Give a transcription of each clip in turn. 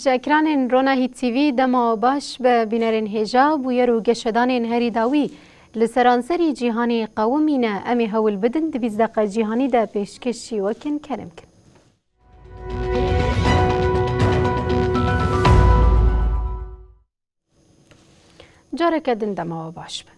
جاکران رونا هی تیوی دما باش به بینرین هجاب و یرو گشدان هری داوی لسرانسری جیهانی قومینه امی هول بدن دویزدق جیهانی ده پیشکشی وکن کرم کن. جارک دن دما باش به.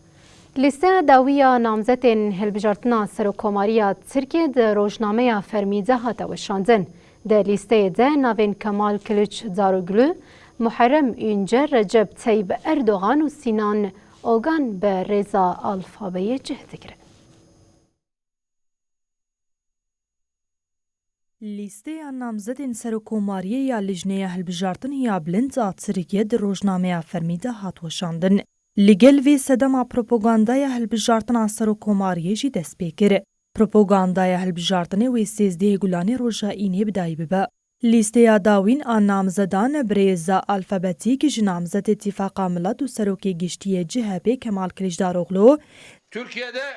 لیسته داویا نامزد هلبجارتنا سرکوماریا ترکیه ده روزنامه فرمیزه هات و شاندن. در لیسته ده ناوین کمال کلیچ زاروگلو، محرم اینجا رجب طیب اردوغان و سینان اوگان به رضا الفابی جهت کرد. لیسته نامزدین سرکوماری یا لجنه هلبجارتن یا بلند ترکیه در روزنامه فرمیده هات و شاندن. لگل وی سدما پروپاگاندای هلبجارتن سرکوماری جی دست بکره. پروپاگاندای هلبجارتن وی 13 گلانی روژا اینه بدایی ببا. لیسته داوین آن نامزدان برزا الفابتیک جنامزد اتفاق ملت و سروکی گشتی CHP Kemal Kılıçdaroğlu Türkiye'de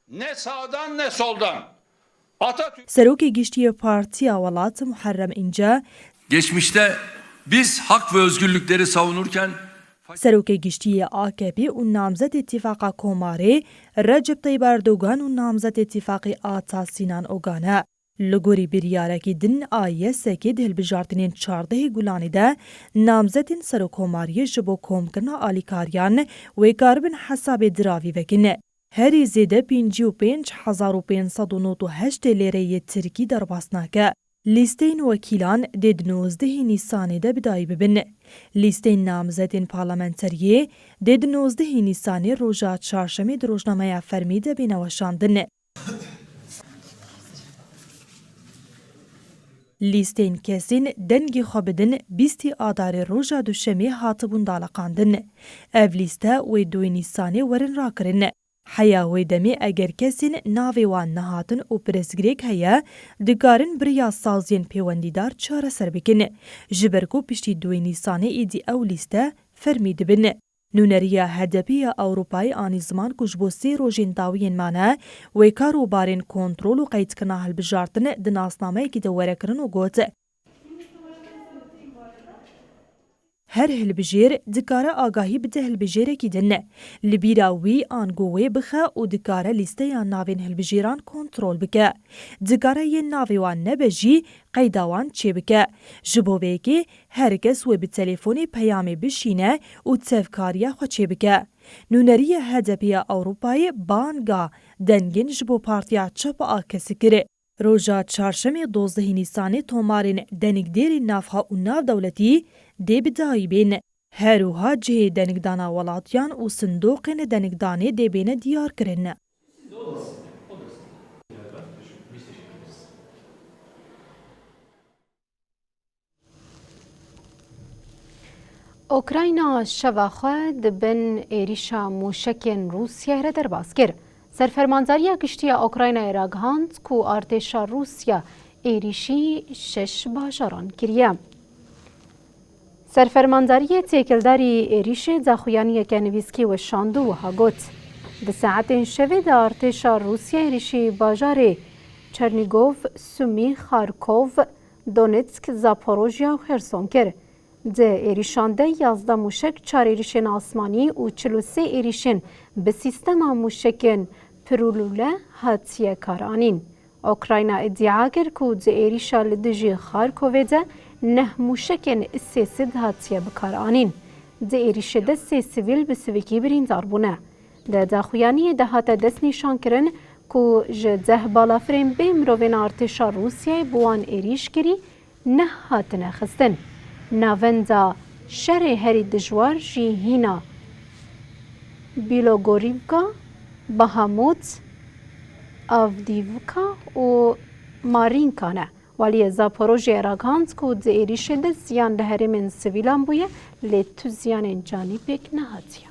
ne sağdan ne soldan سروکی گشتی پارتی اولات محرم اینجا geçmişte biz hak ve özgürlükleri savunurken سروکی گشتی AKP و نامزد اتفاق کوماری رجب طیب اردوغان و نامزد اتفاق آتا سینان اوگانه لگوری بریارکی دن آیه سکی دهل بجارتنین 14 گولانی ده نامزدین سرکوماری جبو کوم کرنا آلیکاریان و کاربن حساب دراوی وکنه. هری زیده 55,598 لیره ترکی در باسناکه. لیستین وکیلان دید 19 نیسانی ده بدایی ببین. لیستین نامزدین پارلمانتریه دید 19 نیسانی روژا چهارشنبه در روزنامه فرمیده بینوشاندن. لیستین کسین دنگی خوابدن 20 آدار روژا دوشمی هاتبون دالقاندن. او لیسته و 2 نیسانی ورن را کرن. حیا و دمی اگر کسین ناوی وان نهاتن و پرسگریک هیا دگارن بریا سازین پیوندیدار چاره سر بکن. جبرگو پشتی 2 نیسانی ایدی او لیسته فرمید بن. نونریا هدپی اوروپای آنی زمان کجبو 3 روژین داوین مانه و کارو بارین کنترول و قید کنه هلبجارتن دناسنامه که دوره کرن و گوته. هر هلبجیر دکاره آگاهی بده هلبجیره کی دنه. لبیراوی آنگوه بخه و دکاره لیسته یا ناوین هلبجیران کنترل بکه. دکاره یه ناویوان نبجی قیدوان چه بکه. جبوه که هرگز و به تلفونی پیامی بشینه و تفکاریه خو چه بکه. نونری هدپی اوروپای بانگا دنگین جبو پارتیا چپ آکسی کره. روژا چهارشنبه 12 نیسانی تومارین دنگدیری نافها و ناو دولتی دی بدایی بین. هروها جه دنگدانا ولاتیان و صندوقین دنگدانی دی بین دیار کرن. اوکراینا شواخه دبن ایریشا موشکین روسیه را در باز کرد. سرفرمانداری گشتی اوکراینا راگهاند کو ارتشا روسیا ایریشی 6 باجاران کریه. سرفرمانداری تیکلداری ایریش زخویانی کنویسکی و شاندو و هاگوت. ده ساعت شوی ده ارتشا روسیا ایریشی باجار چرنیگوف، سومی، خارکوف، دونتسک، زاپوروژیا و خرسون کرد. ده ایریشانده 11 موشک 4 ایریشن آسمانی و 43 ایریشن به سیستم موشکن پرولوله هاتیه کارانین. اوکراینا ادعا کرد که ده ایریشا لدجی خارکوفه ده 9 موشکن سیسد هاتیه بکارانین. ده ایریش ده 3 سیویل به سویکی بریندار بونه. ده داخویانی ده هات دست نشان کرن که جده بالافرین به مروین ارتشا روسیه بوان ایریش کری نه هات نخستن. ناوندا شهر هری دجوار جی هینا بیلوگوریوکا، باهاموت، آفدیوکا و مارینکانه والی زاپوروژیا راگاند کو د ایریشه د زیان له هرمن سویلان بویه لی تو زیان جانی پک نهاتیه.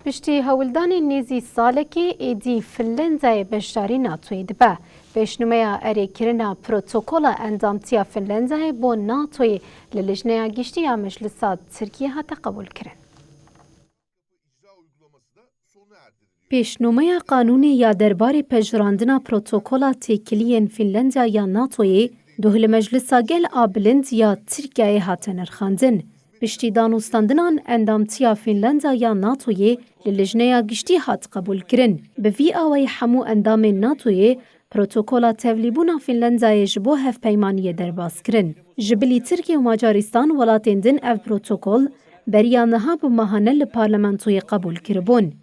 پشتی هولدان نیزی سالکی ایدی فنلندای بشداری ناتوی دبه. پیشنهاد اریکرنا پروتکل اندامتیا فنلندای با ناتوی لجنه گشتی مجلس ترکیه هات قبول کرد. پیشنهاد قانونی یا درباره پژراندن پروتکل تکلیه فنلندیا یا ناتوی دهل مجلس گل آبلند یا ترکیه هات نرخاندن. پشتی دانوستاندنان اندامتیا فنلندیا یا ناتوی لجنه گشتی هات قبول کرد. به وی آوی همو اندام ناتوی پروتکل تبلیغون فنلندای جبو هف پیمانی درباز کرن. جبلی ترکیه و مجارستان ولاتندن اف پروتکل بریانها به ماهانه لپارلمانتوی قبول کربون.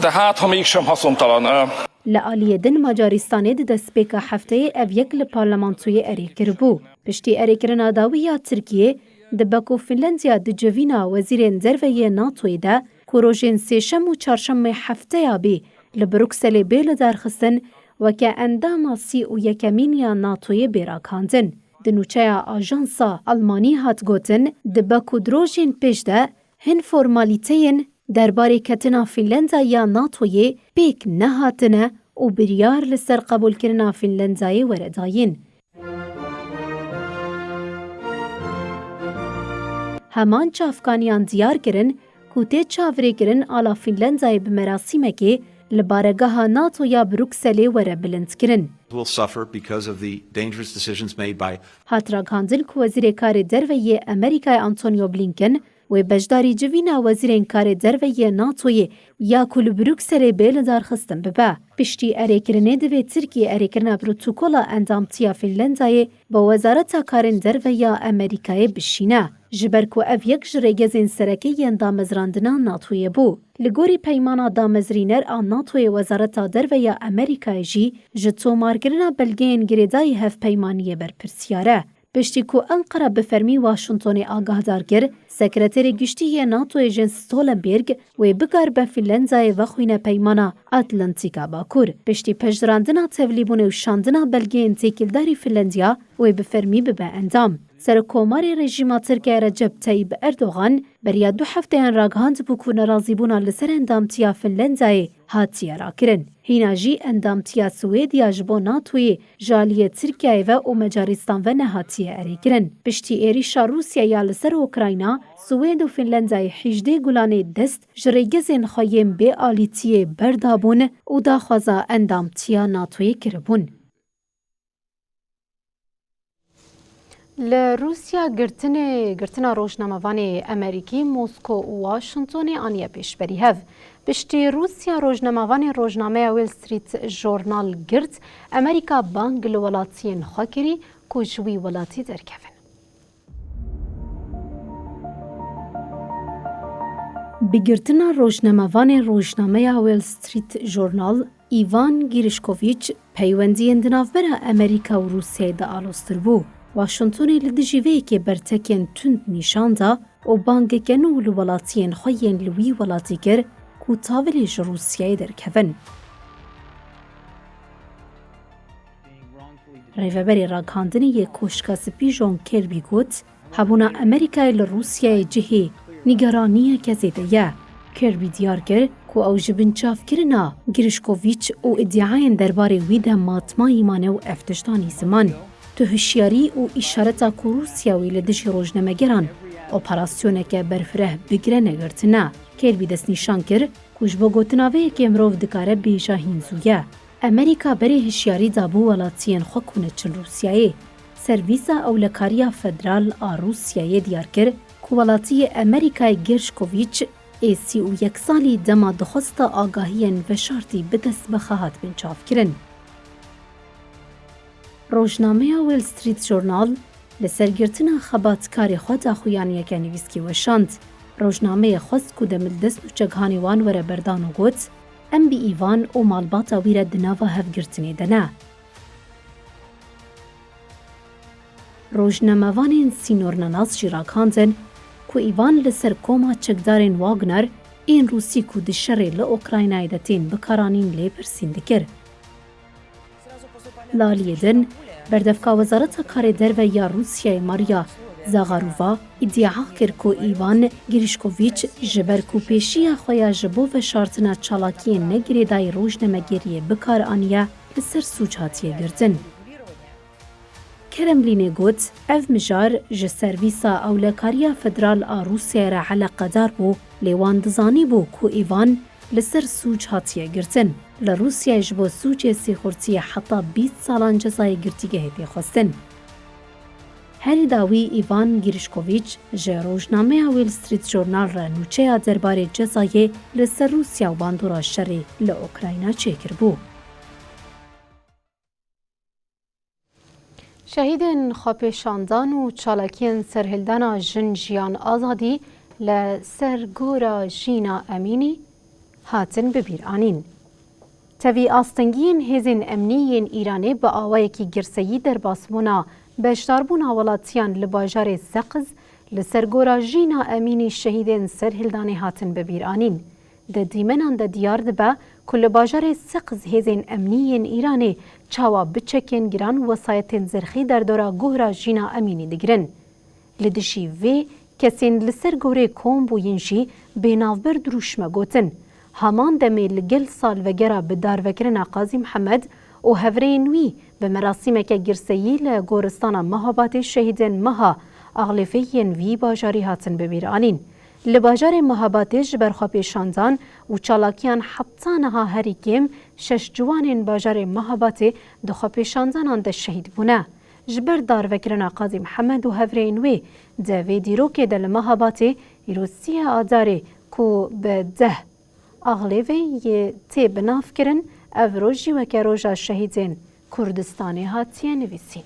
De hát, ha mégsem haszontalan. لآلیدن مجارستانی دستپیک هفته اف یک لپارلمانتوی اری کربو. پشتی اری کرنا داویا ترکیه دبکو فنلندیا دجوینا وزیرین زروی ناتوی ده کروژین سیشم و چارشم هفته یابی لبروکسل بیل درخستن و که اندام سی و یکمینیا ناتوی بیراکاندن. دنوچه آژانسا آلمانی هات گوتن دبکو دروژین پیش ده هن فرمالیتین درباره کتنا فنلندا یا ناتوی پیک نهاتنه و بریار لسر قبول کرنا فنلندای ورداین. همان چافکانیان دیار کرن کوته چاوری کرن آلا فنلندای بمراسیمه که لبارگاه ناتو یا بروکسلی وره بلند کرن. هاترا کاندل که وزیر کار دروی امریکای آنتونیو بلینکن و بجداری جوینا وزیرین کار دروی ناتوی یا کل بروکسلی بیل دارخستن ببه. پشتی اریکرنه دوی ترکیه اریکرنه پروتوکولا اندامتیا فنلندای با وزارت کارن دروی امریکای بشینه. جبرکو اف یک جریگزین سرکی ین دامزراندنا ناتوی بو. لگوری پیمانا دامزرینر آن ناتوی وزارت دروی امریکای جی جتو مارگرنا بلگین گریدای هف پیمانی برپرسیاره. پشتی کو انقره بفرمی واشنطن آگاهدار گر، سکرتری گشتی ناتوی جنس ستولنبرگ و بگار به فنلندای وخوینه پیمانا اتلانتیکا باکور. پشتی پجراندنا تبلیبون و شاندنا بلگین تکیلداری فنلندیا و بفرمی به اندام. سرکومار رژیم ترکیه رجب طیب اردوغان بریا 2 هفته راگهاند بو نرازیبونا لسر اندامتیا فنلندای هاتیه را کرن. هینا جی اندامتیا سویدیا جبو ناتوی جالی ترکیه و مجارستان و نهاتیه اری کرن. پشتی ایریشا روسیه یا لسر اوکراینا سوید و فنلندای 18 گلانه دست جریگزین خواهیم به آلیتیه بردابون و داخوازا اندامتیا ناتوی کربون. لروسیا گرتنا روزنامه‌وان امریکی موسکو و واشنطن آنیا پیشبری هف. پشتی روسیا روزنامه ویل استریت ژورنال گرت امریکا بانگ لولاتین خاکری کوجوی ولاتی درکفن. بگرتنا روزنامه ویل استریت ژورنال ایوان گیرشکوویچ پیوندی اندنافبر امریکا و روسیه دا آلوستر بو. واشنطن لدجیوه که برتکین تند نیشانده و بانگکن و لولاتین خوین لوی ولاتی گر کو تاولیج روسیه درکفن. ریوبری راکاندنی یک کوشکا سپی جون کربی گوت هبونا امریکای لروسیه جهی نگرانیه که زیده یه. کربی دیار گر کو او جبنچاف کرنا گریشکوویچ و ادعاین درباره ویده ماتمایی مانه و افتشتانی زمان. تو هشیاری و اشارتا که روسیاوی لدجی روزنامه‌گران اپراسیونه که برفره بگره نگرتنه. کربی دست نشان کر کش با گوتناوه که امروف دکاره بیجا هینزویه. امریکا بری هشیاری دابو ولاتین خو کنه چل روسیایی. سرویس اولکاریا فدرال روسیایی دیار کر که ولاتی امریکای گرشکوویچ ای 31 سالی دما دخست آگاهین و شرطی بدست بخواهد بنچاف کرن. روزنامه ویل استریت ژورنال لسرگرتنا خباتکاری خود خویانی که نویسکی وشاند. روزنامه خواست که دملدست و چگهانی وان وره بردان و گوت ام بی ایوان و مالباتا ویره دناوا هفگرتنی دنه. روزنامه وان سینور نناز جراکاندن که ایوان لسر کوما چگدارین واگنر این روسی کو د شر له اوکراینای د تین بکارانین لی پرسین دکر. لالیدن بردفکا وزارت کار در یا روسیای ماریا زاغارووا ادعا کرد که ایوان گریشکوویچ جبر کو پیشی خویا جبو و شارتنا چالاکی نگری دای روزنامه‌گری بکار آنیا لسر سوچ هاتیه گرتن. کرملین گوت اف مجار ج سرویسا اولکاریا فدرال آ روسیه را علاقه دار بو لیوان دزانی بو کو ایوان لسر سوچ هاتیه گرتن. لروسیه جبو سوچ سیخورتی حتی 20 سالان جزای گرتیگه هتی خواستن. هری داوی ایوان گریشکوویچ جه روزنامه ویل استریت جورنال را نوچه درباره جزای لسر روسیا و باندورا شری لأوکراینا چکر بو. شهیدین خاپیشاندان و چالاکین سرهلدانا جن جیان آزادی لسر گورا جینا امینی هاتن ببیر آنین. تاوی آستنگین هزین امنیین ایرانی با آوایی که گرسایی در باسمونا بشتاربون ولاتیان لباجار سقز لسر گورا جینا امینی شهیدین سرهلدانی هاتن ببیر آنین. ده دیمنان ده دیار دبا کل باجار سقز هزین امنیین ایرانی چاوا بچکین گران وسایتین زرخی در دورا گورا جینا امینی دگرن. لدشی وی کسین لسر گوره کوم بوینجی بیناوبر دروشمه گوتن. همان دمی لگل سال وگرا بدار وکرنا قاضی محمد و هفرین وی به مراسم که گرسایی لگورستان مهابات شهیدین مها اغلفین وی باجاری هاتن ببیر آنین. لباجار مهاباتش برخواب شاندان و چالاکیان حبتانها هریکیم 6 جوان باجار مهابات دخواب شاندان ده شهید بونه. جبر دار وکرنا قاضی محمد و هفرین وی ده ویدیرو که دل مهابات ایروسی آداره کو به ده اغلبی تی بناف کرن افروجی و که روژا شهیدین کردستانی هاتیه نویسین.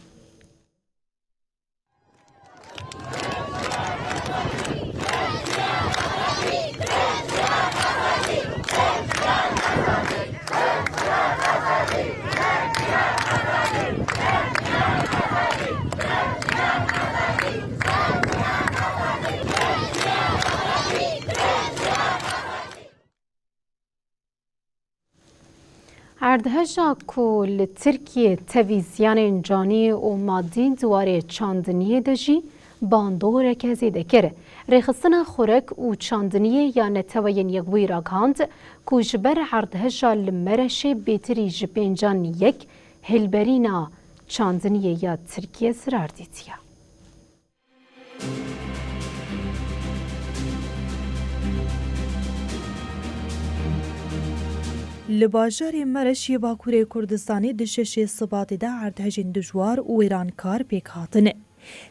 اردهجا کل ترکیه تویزیان جانی و مادی دواره چاندنیه دجی باندور که زیده کره. ریخستن خورک و چاندنیه یا نتوین یکوی راگاند که جبر اردهجا لمرش بیتری جپینجان یک هلبرینا چاندنیه یا ترکیه زرار دیتیا. لباجار مرش باکوری کردستانی دشش صبات ده اردهجین دجوار و ایرانکار پیک هاتنه.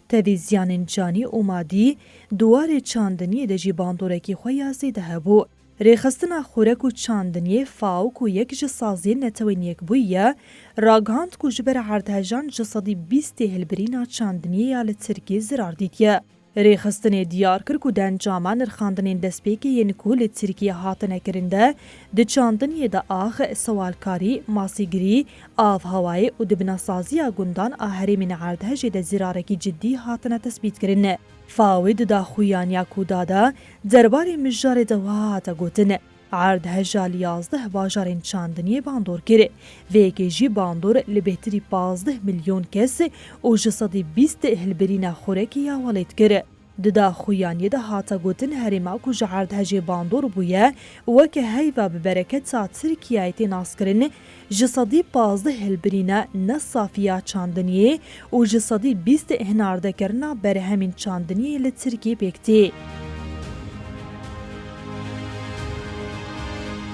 تویزیان جانی و مادی دوار چاندنی دجی باندورکی خویازی ده بو. ریخستنا خورک و چاندنی فاوک و یک جسازی نتوین یک بویه راگاند کو جبر اردهجان جسادی 20 هلبرینا چاندنی یا لترکی زرار دیتیه. ریخستن دیار کر کو دنجامان نرخاندنین دسپیکی ینکو لترکیه هاتنه کرنده ده چاندنی ده آخ سوالکاری، ماسیگری، آف هوایی و دبناسازی گندان آهریمین اردهجی ده زرارکی جدی هاتنه تثبیت کرنه. فاوید دا خویانیا کودادا درباری مجار دوات گوتنه. اردهجا 11 باجارین چاندنی باندور کره. ویکی جی باندور لبهتری 15 میلیون کس و جسادی 20 هلبرین خورکی یا ولید کره. ددا خویانی ده هاتا گوتن هریما کو اردهجی باندور بویه وکه هیوا ببرکت تا ترکیه ناس کرن جسادی 15 هلبرین نصافیا چاندنی و جسادی 20 هنارده کرنا بر همین چاندنی لترکی بکتی.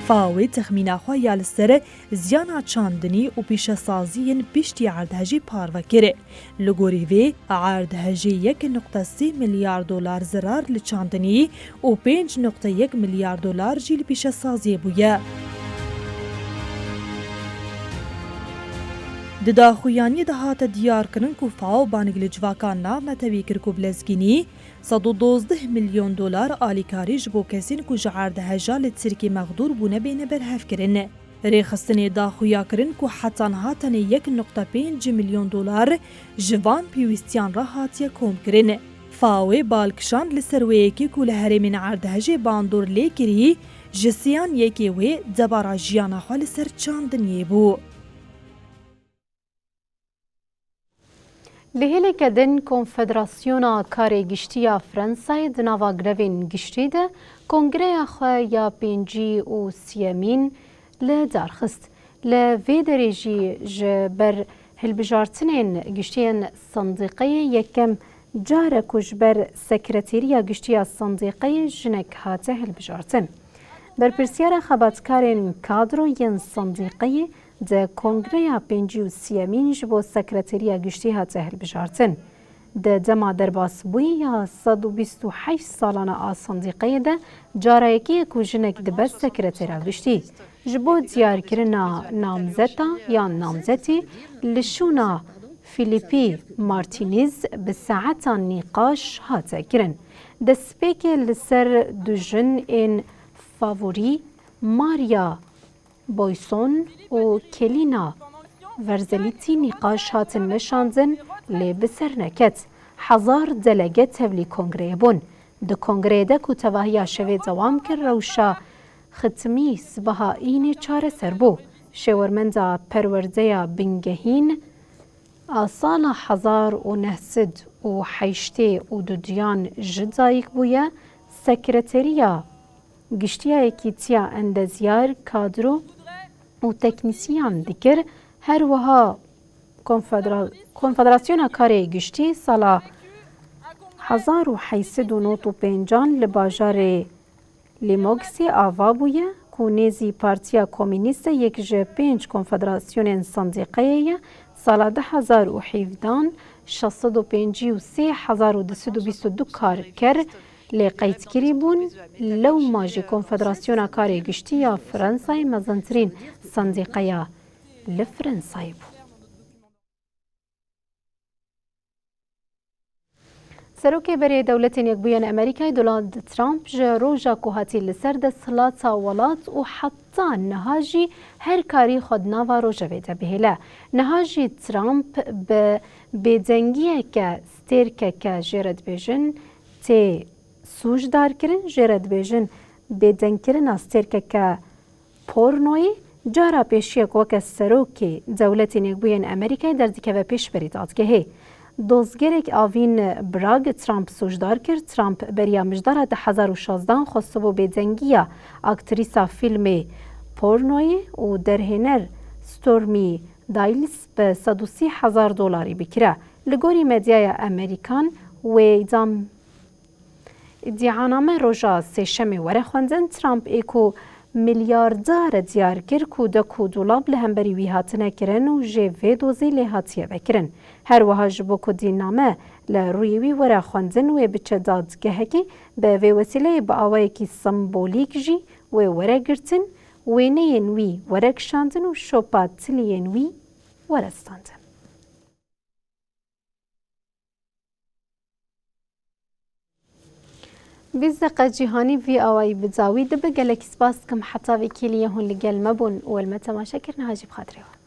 فاوی تخمین خواه یال سر زیانا چاندنی و پیش سازین پیشتی اردهجی پارو کره. لگوری وی اردهجی 1.3 میلیارد دلار زرار لچاندنی و 5.1 میلیارد دلار جیل پیش سازی بویه. ددا خویانی ده هات دیار کرن کو فاو بانگل جواکان نام نتوی کر کو بلزگینی 112 میلیون دلار آلیکاری جبو کسین کو اردهجا لترکی مغدور بونه بین برهف کرن. ریخستن دا خویا کرن کو حتان هاتن 1.5 میلیون دلار جوان پیوستیان را هاتیه کوم کرن. فاوی بالکشان لسرویکی کو لهرمین عردهجه باندور لیکری جسیان یکی وی دبارا جیانا خال سر چاندنیه بو. لهیلک دن کنفدراسیونا کاری گشتیا فرانسای دناوا گروین گشتی ده کنگره خواه یا پینجی و سیمین لدارخست. لوی درجی جبر هلبجارتنین گشتین صندوقی یکم جاره کجبر سکرتیریا گشتیا صندوقی جنک هاته هلبجارتن. بر پرسیار خباتکارین کادرو ین صندوقی ده کنگره پنجی و سیمین جبو سکرتیریا گشتی هاته هلبجارتن. ده دما درباس بوی یا 128 سالانه آصندیقه ده جاره یکی کجنک دبر سکرتیریا گشتی. جبو دیار کرنا نامزتا یا نامزتی لشونا فیلیپی مارتینیز به ساعتا نقاش هاته کرن. دسپیک لسر دوژن این فاوری ماریا بویسون و کلینا ورزلیتی نقاش هاتن نشاندن لی بسر نکت. 1000 دلگت هولی کنگره بون. ده کنگره ده که تواهی شوی دوام کر روشا ختمی سبها این چاره سر بو. شورمندا پرورده بنگهین سال 1980 جدایک بویا سکرتریا گشتیا یکیتیا اندزیار کادرو و تکنیسیان دیگر هر وها کنفدراسیون کاری گشتی سال 1895 لباجار لیموکسی آوا بویا کونیزی پارتیا کمونیست یک ج 5 کنفدراسیون صندوقیه سال 2017 653,222 کارگر لقیت کری بون لو ماجی کنفدراسیون کاری گشتی یا فرانسای مزنترین صندوقیه لفرانسای بو. سروکی بری دولت یکبویان امریکای دونالد ترامپ روژا کوهاتی لسر دستهلات ولات و حتی نهاجی هر کاری خود نوا روژا ویده بهله. نهاجی ترامپ به بدنگیه که سترکه که جرد بیجن تی سوش دار کرن جرد بیجن بدنگ کرن استرکه که پورنوی جارا پیشیک وکه سروکی دولت یکبویان امریکای در دیکه و پیش برید آدگهه. دوزگرک آوین براگ ترامپ سوژدار کرد. ترامپ بریا مجدار 2016 خواست بو بدنگیا اکتریسا فیلم پورنوی و درهنر ستورمی دایلز به $130,000 بکره. لگوری مدیای امریکان و ادعانامه روژا سشم وره خوندن ترامپ ایکو میلیاردار دیار کر کو دکو دولاب لهمبری وی هاتنه کرن و جوی دوزی لهاتیه بکرن. هر وها جبو کدی نامه لرویوی ورا خوندن و بچه دادگه کی به وی وسیله با آوه کی سمبولیک جی و ورا گرتن و نین وی ورا کشاندن و شوپات تلین وی ورا ستاندن. بزدق جهانی في أواي بتزاوي دب جالك سباس كم حتى في كيليه هون لجال مبون والمتى ما شكرنا هاجي بخاطري.